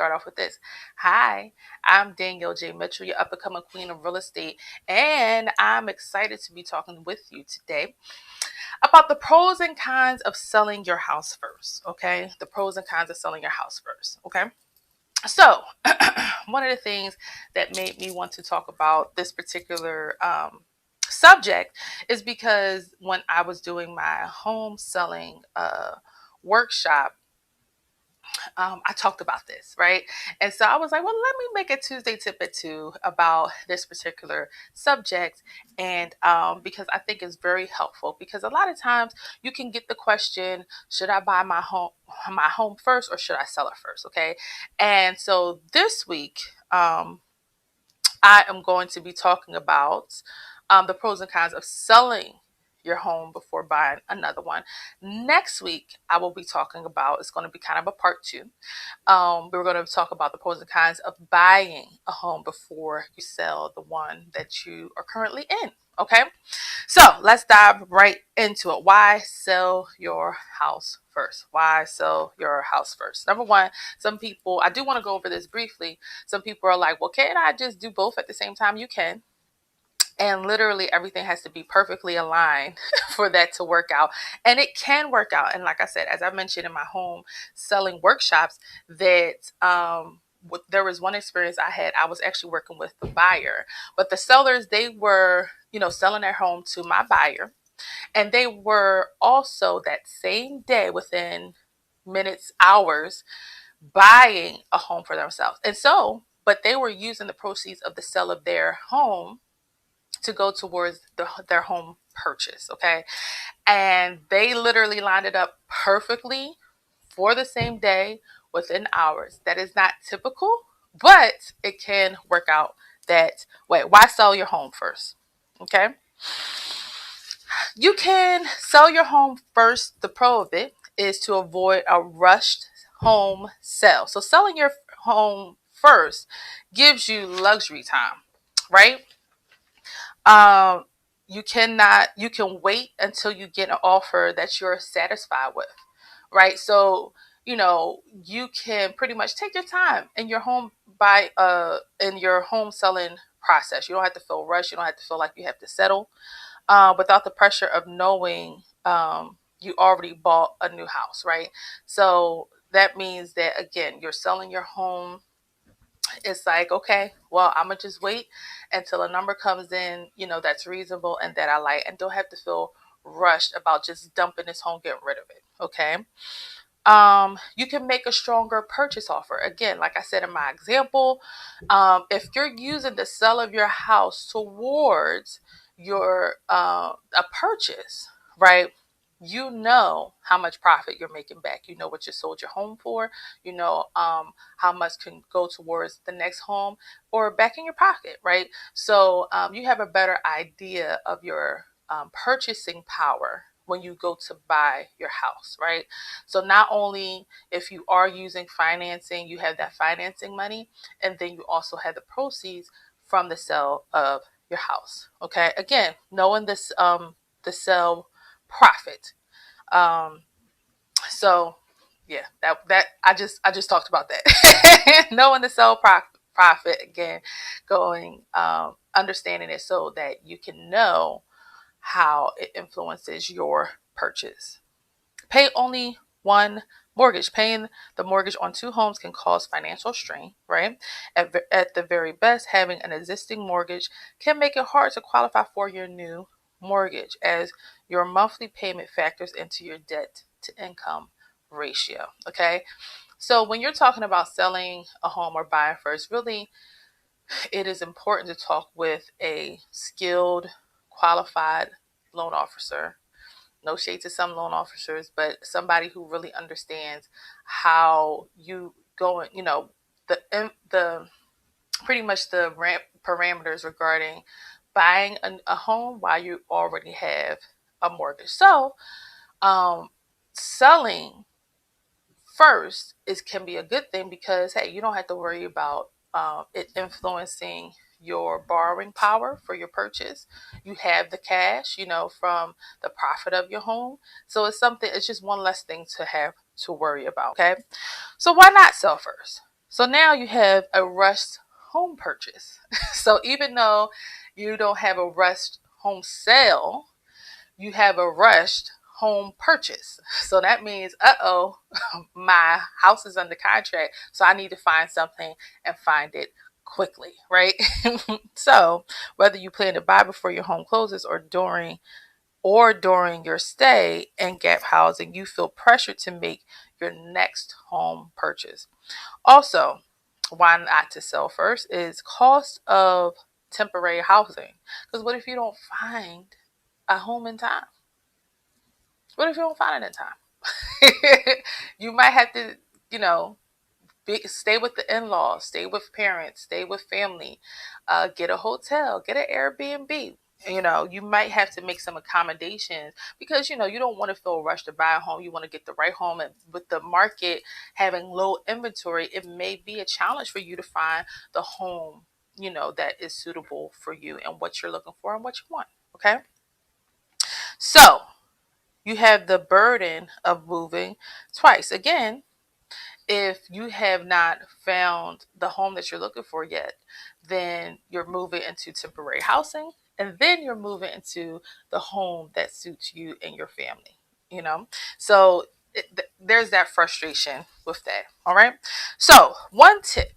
start off with this. Hi, I'm Danielle J. Mitchell, your up-and-coming queen of real estate, and I'm excited to be talking with you today about the pros and cons of selling your house first. Okay, the pros and cons of selling your house first. Okay, so one of the things that made me want to talk about this particular subject is because when I was doing my home selling workshop, I talked about this, right? And so I was like, well, let me make a Tuesday tip at two about this particular subject. And because I think it's very helpful, because a lot of times you can get the question, should I buy my home first or should I sell it first? Okay. And so this week, I am going to be talking about the pros and cons of selling your home before buying another one. Next week, I will be talking about, it's going to be kind of a part two. We're going to talk about the pros and cons of buying a home before you sell the one that you are currently in. Okay, so let's dive right into it. Why sell your house first? Why sell your house first? Number one, some people, I do want to go over this briefly. Some people are like, well, can't I just do both at the same time? You can. And literally everything has to be perfectly aligned for that to work out. And it can work out. And like I said, as I mentioned in my home selling workshops, that there was one experience I had. I was actually working with the buyer, but the sellers, they were, selling their home to my buyer. And they were also that same day, within minutes, hours, buying a home for themselves. And so, but they were using the proceeds of the sale of their home to go towards their home purchase. Okay. And they literally lined it up perfectly for the same day within hours. That is not typical, but it can work out that way. Why sell your home first? Okay. You can sell your home first. The pro of it is to avoid a rushed home sale. So selling your home first gives you luxury time, right? Um, you can wait until you get an offer that you're satisfied with, right? So, you can pretty much take your time in your home in your home selling process. You don't have to feel rushed. You don't have to feel like you have to settle without the pressure of knowing you already bought a new house, right? So that means that, again, you're selling your home. It's like, okay, well, I'm gonna just wait until a number comes in, that's reasonable and that I like, and don't have to feel rushed about just dumping this home, getting rid of it. Okay. You can make a stronger purchase offer. Again, like I said in my example, if you're using the sale of your house towards your a purchase, right? You know how much profit you're making back. You know what you sold your home for. You know how much can go towards the next home or back in your pocket, right? So you have a better idea of your purchasing power when you go to buy your house, right? So not only if you are using financing, you have that financing money, and then you also have the proceeds from the sale of your house. Okay. Again, knowing this the sale profit. Um so yeah, that I just talked about that. Knowing the sale profit, again, going understanding it so that you can know how it influences your purchase. Pay only one mortgage. Paying the mortgage on two homes can cause financial strain, right? At the very best, having an existing mortgage can make it hard to qualify for your new mortgage, as your monthly payment factors into your debt to income ratio. Okay. So when you're talking about selling a home or buying first, really, it is important to talk with a skilled, qualified loan officer. No shade to some loan officers, but somebody who really understands how you go, the pretty much the parameters regarding buying a home while you already have a mortgage. So selling first can be a good thing, because hey, you don't have to worry about it influencing your borrowing power for your purchase. You have the cash, from the profit of your home. So it's just one less thing to have to worry about. Okay. So why not sell first? So now you have a rushed home purchase. So even though you don't have a rushed home sale, you have a rushed home purchase. So that means, uh-oh, my house is under contract, so I need to find something and find it quickly, right? So whether you plan to buy before your home closes or during your stay in gap housing, you feel pressured to make your next home purchase. Also, why not to sell first is cost of temporary housing. Because what if you don't find a home in time? What if you don't find it in time? You might have to, you know, stay with the in-laws, stay with parents, stay with family, get a hotel, get an Airbnb. You might have to make some accommodations because you don't want to feel rushed to buy a home. You want to get the right home, and with the market having low inventory, it may be a challenge for you to find the home that is suitable for you and what you're looking for and what you want. Okay, so you have the burden of moving twice. Again, if you have not found the home that you're looking for yet, then you're moving into temporary housing, and then you're moving into the home that suits you and your family. So there's that frustration with that. All right. So one tip,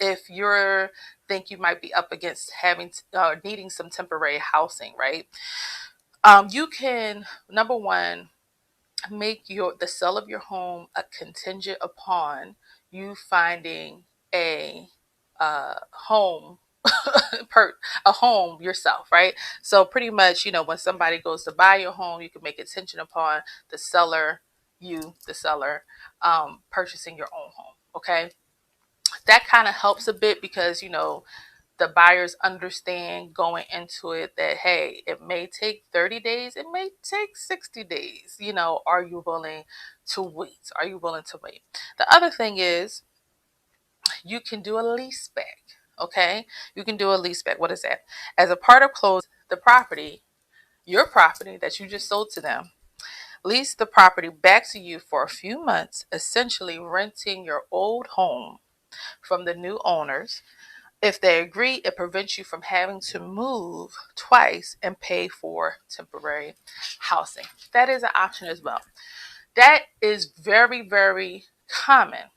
if you're think you might be up against having needing some temporary housing, right? You can, number one, make the sale of your home a contingent upon you finding a home a home yourself, right? So pretty much, when somebody goes to buy your home, you can make a contingent upon the seller, the seller, purchasing your own home. Okay, that kind of helps a bit because the buyers understand going into it that, hey, it may take 30 days, it may take 60 days. Are you willing to wait? Are you willing to wait? The other thing is you can do a lease back. Okay, you can do a lease back. What is that? As a part of close the property, your property that you just sold to them, lease the property back to you for a few months, essentially renting your old home from the new owners. If they agree, it prevents you from having to move twice and pay for temporary housing. That is an option as well. That is very, very common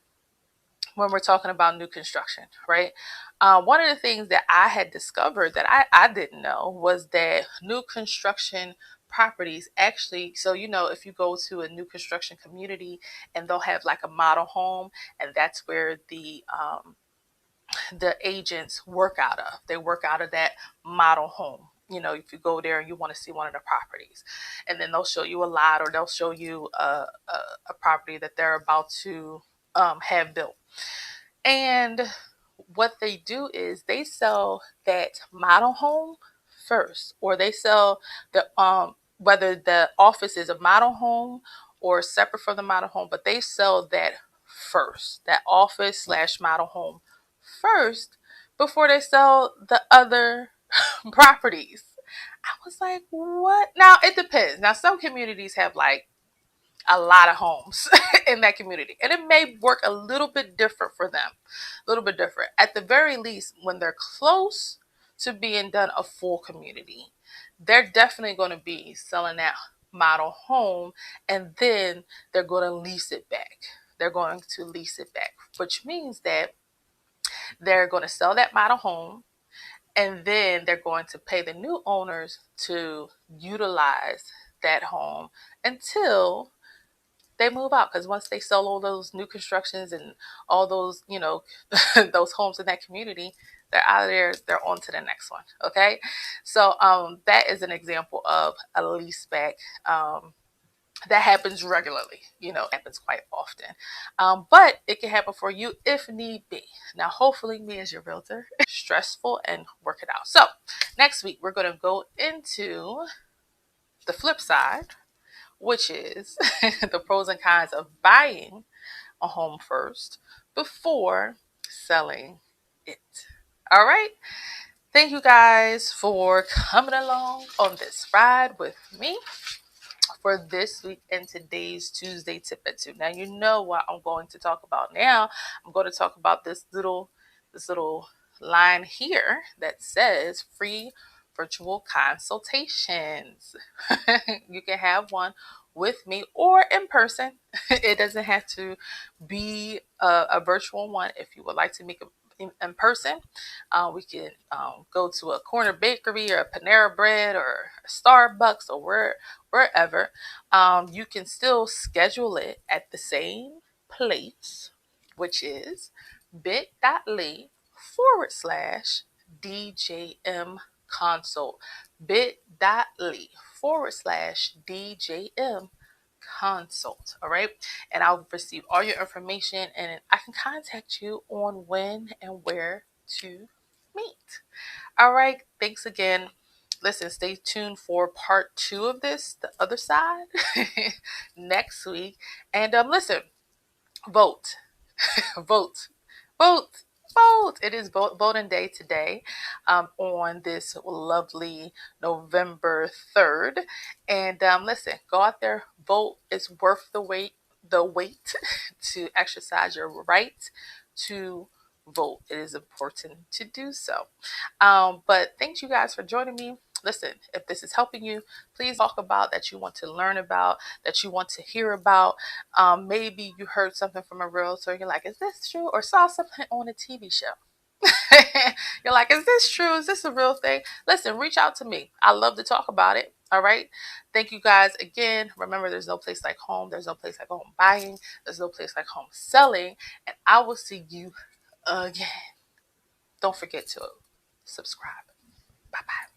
when we're talking about new construction, right? One of the things that I had discovered that I didn't know was that new construction properties actually, so if you go to a new construction community and they'll have like a model home, and that's where the agents work out of. They work out of that model home. If you go there and you want to see one of the properties, and then they'll show you a lot, or they'll show you a property that they're about to have built. And what they do is they sell that model home first, or they sell the whether the office is a model home or separate from the model home, but they sell that first, that office slash model home first before they sell the other properties. I was like, what? Now it depends. Now some communities have like a lot of homes in that community, and it may work a little bit different for them, a little bit different. At the very least, when they're close to being done a full community, they're definitely going to be selling that model home, and then they're going to lease it back. They're going to lease it back, which means that they're going to sell that model home, and then they're going to pay the new owners to utilize that home until they move out. Because once they sell all those new constructions and all those those homes in that community, they're out of there, they're on to the next one. Okay, so that is an example of a lease back. That happens regularly, happens quite often, but it can happen for you if need be. Now hopefully me as your realtor stressful and work it out. So next week we're going to go into the flip side, which is the pros and cons of buying a home first before selling it. All right. Thank you guys for coming along on this ride with me for this week and today's Tuesday tip at 2. Now you know what I'm going to talk about now. I'm going to talk about this little line here that says free virtual consultations. You can have one with me or in person. It doesn't have to be a virtual one. If you would like to make in person, we can go to a corner bakery or a Panera Bread or a Starbucks or wherever. You can still schedule it at the same place, which is bit.ly/DJM consult. bit.ly/DJM consult. All right. And I'll receive all your information and I can contact you on when and where to meet. All right. Thanks again. Listen, stay tuned for part 2 of this, the other side, next week. And listen, vote. Vote, vote, vote. It is voting day today, on this lovely November 3rd. And listen, go out there, vote. It's worth the wait to exercise your right to vote. It is important to do so. But thank you guys for joining me. Listen, if this is helping you, please talk about that you want to learn about, that you want to hear about. Maybe you heard something from a realtor. You're like, is this true? Or saw something on a TV show. You're like, is this true? Is this a real thing? Listen, reach out to me. I love to talk about it. All right. Thank you guys again. Remember, there's no place like home. There's no place like home buying. There's no place like home selling. And I will see you again. Don't forget to subscribe. Bye-bye.